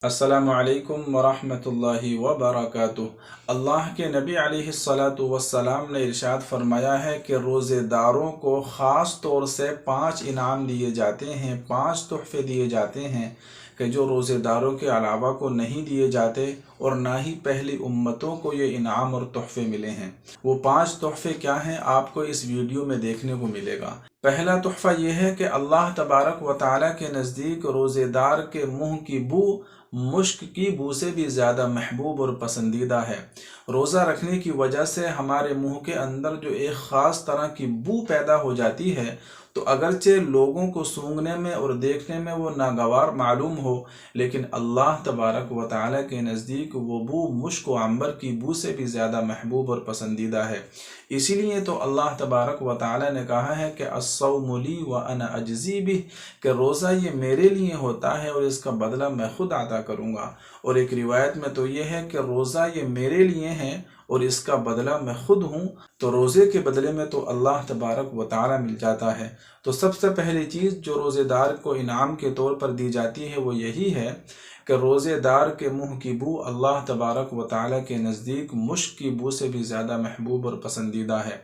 السلام علیکم ورحمۃ اللہ وبرکاتہ۔ اللہ کے نبی علیہ الصلاۃ والسلام نے ارشاد فرمایا ہے کہ روزے داروں کو خاص طور سے 5 انعام دیے جاتے ہیں، 5 تحفے دیے جاتے ہیں کہ جو روزے داروں کے علاوہ کو نہیں دیے جاتے اور نہ ہی پہلی امتوں کو یہ انعام اور تحفے ملے ہیں۔ وہ 5 تحفے کیا ہیں آپ کو اس ویڈیو میں دیکھنے کو ملے گا۔ پہلا تحفہ یہ ہے کہ اللہ تبارک و تعالیٰ کے نزدیک روزے دار کے منہ کی بو مشک کی بو سے بھی زیادہ محبوب اور پسندیدہ ہے۔ روزہ رکھنے کی وجہ سے ہمارے منہ کے اندر جو ایک خاص طرح کی بو پیدا ہو جاتی ہے، تو اگرچہ لوگوں کو سونگھنے میں اور دیکھنے میں وہ ناگوار معلوم ہو، لیکن اللہ تبارک و تعالیٰ کے نزدیک وہ بو مشک و عنبر کی بو سے بھی زیادہ محبوب اور پسندیدہ ہے۔ اسی لیے تو اللہ تبارک و تعالیٰ نے کہا ہے کہ الصوم لی وانا اجزی بہ، کہ روزہ یہ میرے لیے ہوتا ہے اور اس کا بدلہ میں خود عطا کروں گا۔ اور ایک روایت میں تو یہ ہے کہ روزہ یہ میرے لیے ہے اور اس کا بدلہ میں خود ہوں، تو روزے کے بدلے میں تو اللہ تبارک و تعالیٰ مل جاتا ہے۔ تو سب سے پہلی چیز جو روزے دار کو انعام کے طور پر دی جاتی ہے وہ یہی ہے کہ روزے دار کے منہ کی بو اللہ تبارک و تعالیٰ کے نزدیک مشک کی بو سے بھی زیادہ محبوب اور پسندیدہ ہے۔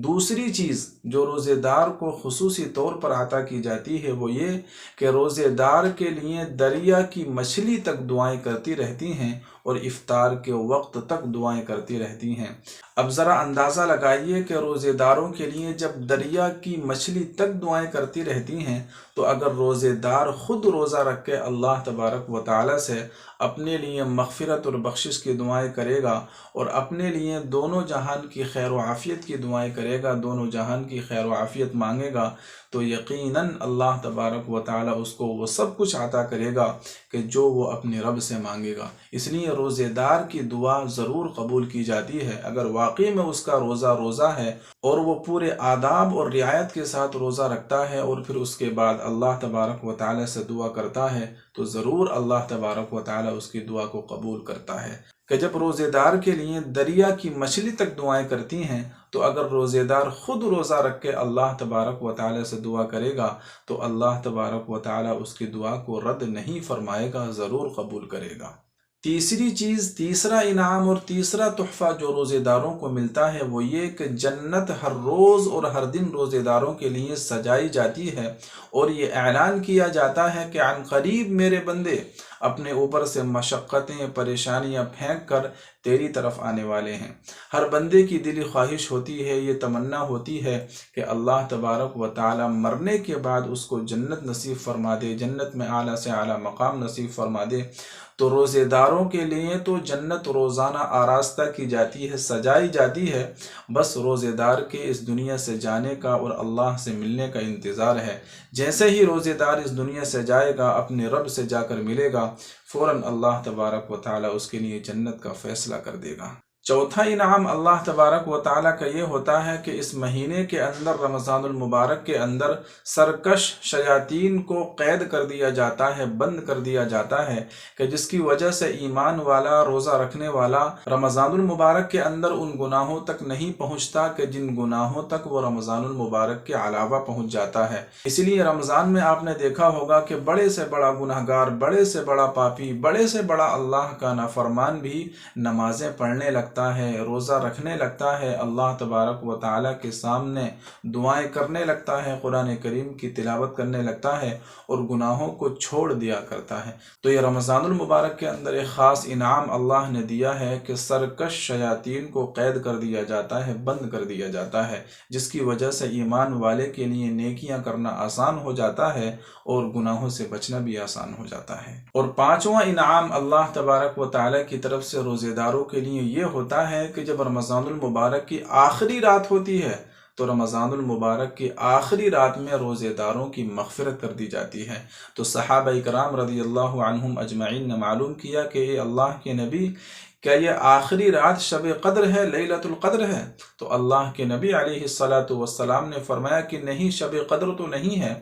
دوسری چیز جو روزے دار کو خصوصی طور پر عطا کی جاتی ہے وہ یہ کہ روزے دار کے لیے دریا کی مچھلی تک دعائیں کرتی رہتی ہیں اور افطار کے وقت تک دعائیں کرتی رہتی ہیں۔ اب ذرا اندازہ لگائیے کہ روزے داروں کے لیے جب دریا کی مچھلی تک دعائیں کرتی رہتی ہیں، تو اگر روزے دار خود روزہ رکھ کے اللہ تبارک و تعالیٰ سے اپنے لیے مغفرت اور بخشش کی دعائیں کرے گا اور اپنے لیے دونوں جہان کی خیر و عافیت کی دعائیں کرے گا، دونوں جہان کی خیر و عافیت مانگے گا، تو یقیناً اللہ تبارک و تعالیٰ اس کو وہ سب کچھ عطا کرے گا کہ جو وہ اپنے رب سے مانگے گا۔ اس لیے روزے دار کی دعا ضرور قبول کی جاتی ہے اگر واقعی میں اس کا روزہ ہے اور وہ پورے آداب اور رعایت کے ساتھ روزہ رکھتا ہے اور پھر اس کے بعد اللہ تبارک و تعالیٰ سے دعا کرتا ہے، تو ضرور اللہ تبارک و تعالیٰ اس کی دعا کو قبول کرتا ہے۔ کہ جب روزے دار کے لیے دریا کی مچھلی تک دعائیں کرتی ہیں، تو اگر روزے دار خود روزہ رکھ کے اللہ تبارک و تعالیٰ سے دعا کرے گا تو اللہ تبارک و تعالیٰ اس کی دعا کو رد نہیں فرمائے گا، ضرور قبول کرے گا۔ تیسری چیز، تیسرا انعام اور تیسرا تحفہ جو روزے داروں کو ملتا ہے وہ یہ کہ جنت ہر روز اور ہر دن روزے داروں کے لیے سجائی جاتی ہے اور یہ اعلان کیا جاتا ہے کہ عن قریب میرے بندے اپنے اوپر سے مشقتیں، پریشانیاں پھینک کر تیری طرف آنے والے ہیں۔ ہر بندے کی دلی خواہش ہوتی ہے، یہ تمنا ہوتی ہے کہ اللہ تبارک و تعالی مرنے کے بعد اس کو جنت نصیب فرما دے، جنت میں اعلیٰ سے اعلیٰ مقام نصیب فرما دے۔ تو روزے داروں کے لیے تو جنت روزانہ آراستہ کی جاتی ہے، سجائی جاتی ہے، بس روزے دار کے اس دنیا سے جانے کا اور اللہ سے ملنے کا انتظار ہے۔ جیسے ہی روزے دار اس دنیا سے جائے گا، اپنے رب سے جا کر ملے گا، فوراً اللہ تبارک و تعالیٰ اس کے لیے جنت کا فیصلہ کر دے گا۔ چوتھا انعام اللہ تبارک و تعالیٰ کا یہ ہوتا ہے کہ اس مہینے کے اندر، رمضان المبارک کے اندر، سرکش شیاطین کو قید کر دیا جاتا ہے، بند کر دیا جاتا ہے، کہ جس کی وجہ سے ایمان والا، روزہ رکھنے والا رمضان المبارک کے اندر ان گناہوں تک نہیں پہنچتا کہ جن گناہوں تک وہ رمضان المبارک کے علاوہ پہنچ جاتا ہے۔ اسی لیے رمضان میں آپ نے دیکھا ہوگا کہ بڑے سے بڑا گنہگار، بڑے سے بڑا پاپی، بڑے سے بڑا اللہ کا نافرمان بھی نمازیں پڑھنے لگتا ہے، روزہ رکھنے لگتا ہے، اللہ تبارک و تعالیٰ کے سامنے دعائیں کرنے لگتا ہے، قرآن کریم کی تلاوت کرنے لگتا ہے اور گناہوں کو چھوڑ دیا کرتا ہے۔ تو یہ رمضان المبارک کے اندر ایک خاص انعام اللہ نے دیا ہے کہ سرکش شیاطین کو قید کر دیا جاتا ہے، بند کر دیا جاتا ہے، جس کی وجہ سے ایمان والے کے لیے نیکیاں کرنا آسان ہو جاتا ہے اور گناہوں سے بچنا بھی آسان ہو جاتا ہے۔ اور پانچواں انعام اللہ تبارک و تعالیٰ کی طرف سے روزے داروں کے لیے یہ ہوتا ہے کہ جب رمضان المبارک کی آخری رات ہوتی ہے تو رمضان المبارک کی آخری رات میں روزے داروں کی مغفرت کر دی جاتی ہے۔ تو صحابہ کرام رضی اللہ عنہم اجمعین نے معلوم کیا کہ اے اللہ کے نبی، کیا یہ آخری رات شب قدر ہے، لیلۃ القدر ہے؟ تو اللہ کے نبی علیہ الصلاۃ والسلام نے فرمایا کہ نہیں، شب قدر تو نہیں ہے،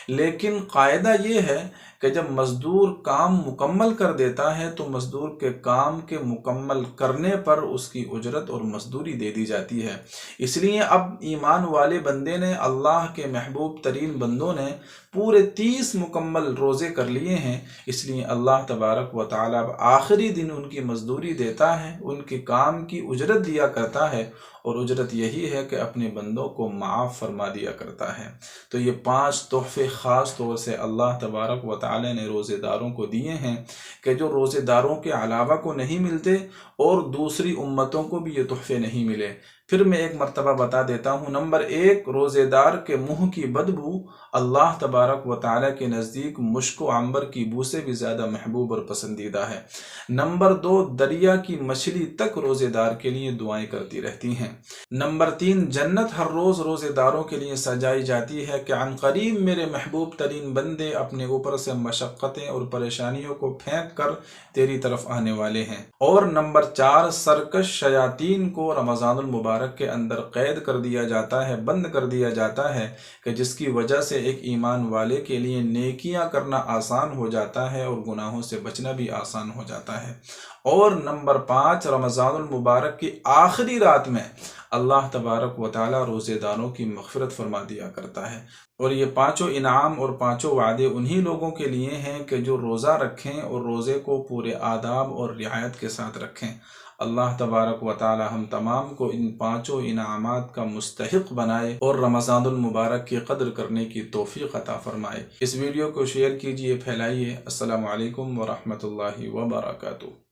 لیکن قاعدہ یہ ہے کہ جب مزدور کام مکمل کر دیتا ہے تو مزدور کے کام کے مکمل کرنے پر اس کی اجرت اور مزدوری دے دی جاتی ہے۔ اس لیے اب ایمان والے بندے نے، اللہ کے محبوب ترین بندوں نے پورے 30 مکمل روزے کر لیے ہیں، اس لیے اللہ تبارک و تعالیٰ آخری دن ان کی مزدوری دیتا ہے، ان کے کام کی اجرت دیا کرتا ہے، اور اجرت یہی ہے کہ اپنے بندوں کو معاف فرما دیا کرتا ہے۔ تو یہ 5 تحفے خاص طور سے اللہ تبارک و تعالی نے روزے داروں کو دیے ہیں کہ جو روزے داروں کے علاوہ کو نہیں ملتے، اور دوسری امتوں کو بھی یہ تحفے نہیں ملے۔ پھر میں ایک مرتبہ بتا دیتا ہوں۔ نمبر 1، روزے دار کے منہ کی بدبو اللہ تبارک و تعالی کے نزدیک مشک و عنبر کی بو سے بھی زیادہ محبوب اور پسندیدہ ہے۔ نمبر 2، دریا کی مچھلی تک روزے دار کے لیے دعائیں کرتی رہتی ہیں۔ نمبر 3، جنت ہر روز روزے داروں کے لیے سجائی جاتی ہے کہ عن قریب میرے محبوب ترین بندے اپنے اوپر سے مشقتیں اور پریشانیوں کو پھینک کر تیری طرف آنے والے ہیں۔ اور نمبر 4، سرکش شیاطین کو رمضان المبارک کے اندر قید کر دیا جاتا ہے، بند کر دیا جاتا ہے، کہ جس کی وجہ سے ایک ایمان والے کے لیے نیکیاں کرنا آسان ہو جاتا ہے اور گناہوں سے بچنا بھی آسان ہو جاتا ہے۔ اور نمبر 5، رمضان المبارک کی آخری رات میں اللہ تبارک و تعالی روزے داروں کی مغفرت فرما دیا کرتا ہے۔ اور یہ 5 انعام اور 5 وعدے انہی لوگوں کے لیے ہیں کہ جو روزہ رکھیں اور روزے کو پورے آداب اور رعایت کے ساتھ رکھیں۔ اللہ تبارک و تعالی ہم تمام کو ان 5 انعامات کا مستحق بنائے اور رمضان المبارک کی قدر کرنے کی توفیق عطا فرمائے۔ اس ویڈیو کو شیئر کیجئے، پھیلائیے۔ السلام علیکم ورحمۃ اللہ وبرکاتہ۔